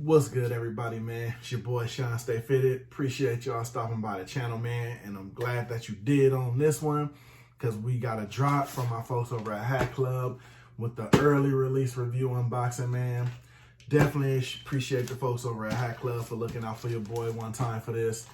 What's good, everybody, man? It's your boy Shawn.Stay.Fitted. Appreciate y'all stopping by the channel, man. And I'm glad that you did on this one because we got a drop from my folks over at HatClub with the early release review unboxing, man. Definitely appreciate the folks over at HatClub for looking out for your boy one time for this.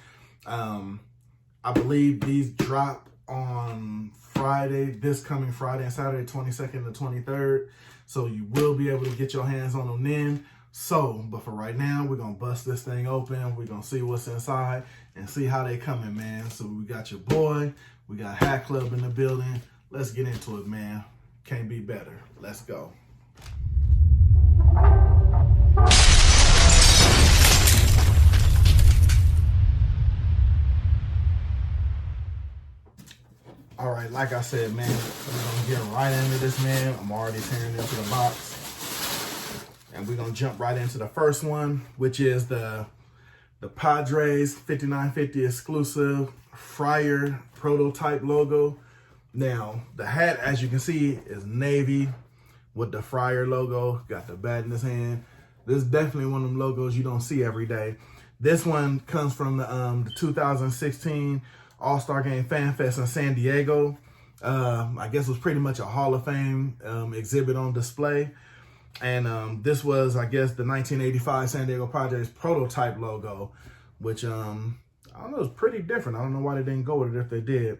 I believe these drop on Friday, this coming Friday and Saturday, 22nd and 23rd. So you will be able to get your hands on them then. But for right now, we're going to bust this thing open. We're going to see what's inside and see how they coming, man. So we got your boy. We got HatClub in the building. Let's get into it, man. Can't be better. Let's go. All right, like I said, man, we're going to get right into this, man. I'm already tearing into the box. And we're going to jump right into the first one, which is the Padres 5950 exclusive Friar prototype logo. Now, the hat, as you can see, is navy with the Friar logo. Got the bat in his hand. This is definitely one of them logos you don't see every day. This one comes from the 2016 All-Star Game FanFest in San Diego. I guess it was pretty much a Hall of Fame exhibit on display. And this was, I guess, the 1985 San Diego Padres prototype logo, which, I don't know, it was pretty different. I don't know why they didn't go with it if they did.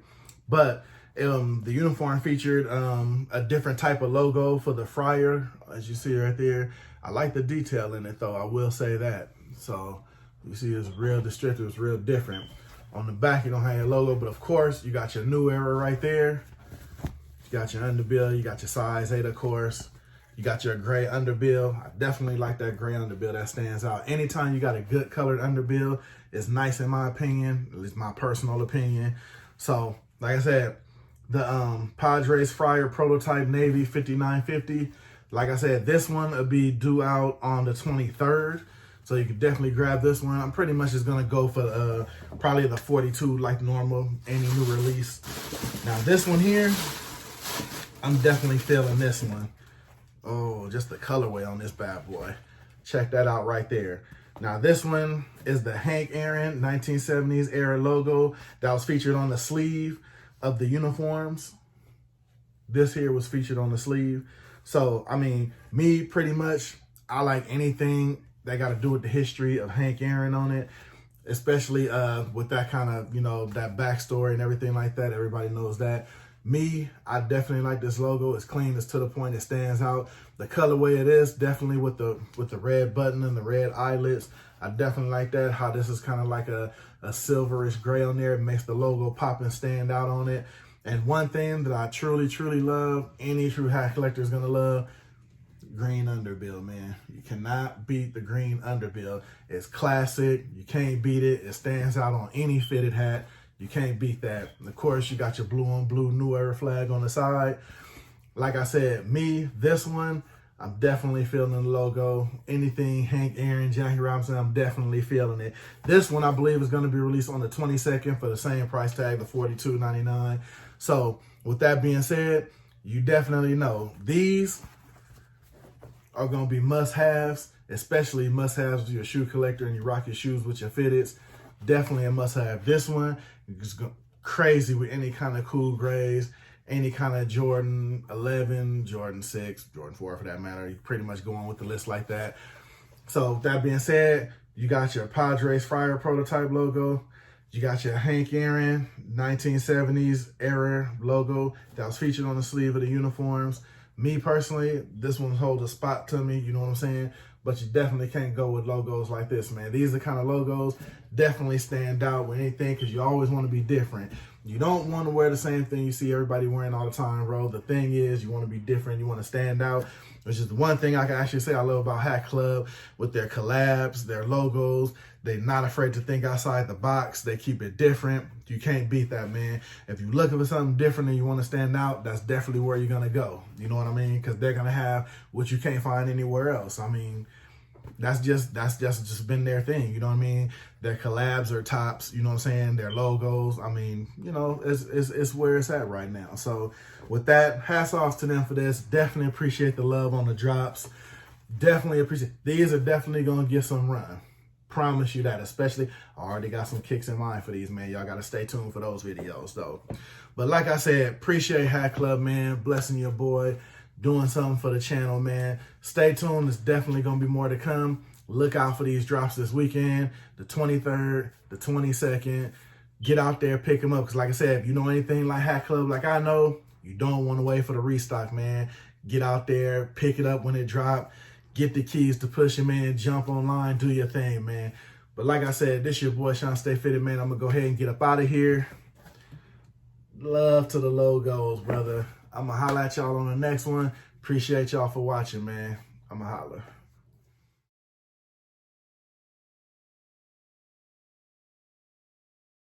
But the uniform featured a different type of logo for the Friar, as you see right there. I like the detail in it, though. I will say that. So you see it's real distinctive. It's real different. On the back, you don't have your logo, but of course, you got your new era right there. You got your underbill. You got your size 8, of course. You got your gray underbill. I definitely like that gray underbill. That stands out. Anytime you got a good colored underbill, it's nice in my opinion, at least my personal opinion. So, like I said, the Padres Friar prototype navy 5950. Like I said, this one will be due out on the 23rd. So you can definitely grab this one. I'm pretty much just gonna go for probably the 42 like normal, any new release. Now this one here, I'm definitely feeling this one. Oh, just the colorway on this bad boy. Check that out right there. Now, this one is the Hank Aaron 1970s era logo that was featured on the sleeve of the uniforms. This here was featured on the sleeve. So, I mean, me pretty much, I like anything that got to do with the history of Hank Aaron on it, especially with that kind of, you know, that backstory and everything like that. Everybody knows that. Me, I definitely like this logo. It's clean, it's to the point, it stands out. The colorway it is, definitely with the red button and the red eyelets. I definitely like that, how this is kind of like a silverish gray on there. It makes the logo pop and stand out on it. And one thing that I truly, truly love, any true hat collector is going to love, green underbill, man. You cannot beat the green underbill. It's classic. You can't beat it. It stands out on any fitted hat. You can't beat that. And of course, you got your blue on blue new era flag on the side. Like I said, me, this one, I'm definitely feeling the logo. Anything Hank Aaron, Jackie Robinson, I'm definitely feeling it. This one, I believe, is going to be released on the 22nd for the same price tag, the $42.99. So with that being said, you definitely know these are going to be must-haves, especially must-haves with your shoe collector and you rock your shoes with your fitteds. Definitely a must-have. This one is crazy with any kind of cool grays, any kind of Jordan 11, Jordan 6, Jordan 4 for that matter. You're pretty much going with the list like that. So with that being said, you got your Padres Friar prototype logo. You got your Hank Aaron 1970s era logo that was featured on the sleeve of the uniforms. Me personally, this one holds a spot to me, you know what I'm saying? But you definitely can't go with logos like this, man. These are the kind of logos definitely stand out with anything because you always want to be different. You don't want to wear the same thing you see everybody wearing all the time, bro. The thing is, you want to be different. You want to stand out, which is the one thing I can actually say I love about HatClub with their collabs, their logos. They're not afraid to think outside the box. They keep it different. You can't beat that, man. If you're looking for something different and you want to stand out, that's definitely where you're going to go. You know what I mean? Because they're going to have what you can't find anywhere else. I mean, that's just been their thing. You know what I mean? Their collabs are tops. You know what I'm saying? Their logos. I mean, you know, it's where it's at right now. So with that, hats off to them for this. Definitely appreciate the love on the drops. Definitely appreciate. These are definitely gonna get some run. Promise you that. Especially, I already got some kicks in mind for these, man. Y'all gotta stay tuned for those videos, though. But like I said, appreciate HatClub, man. Blessing your boy, doing something for the channel, man. Stay tuned. There's definitely gonna be more to come. Look out for these drops this weekend, the 23rd, the 22nd. Get out there, pick them up. Because like I said, if you know anything like HatClub, like I know, you don't want to wait for the restock, man. Get out there, pick it up when it drop. Get the keys to push them in, jump online, do your thing, man. But like I said, this your boy, Shawn.Stay.Fitted, man. I'm going to go ahead and get up out of here. Love to the logos, brother. I'm going to holler at y'all on the next one. Appreciate y'all for watching, man. I'm going to holler.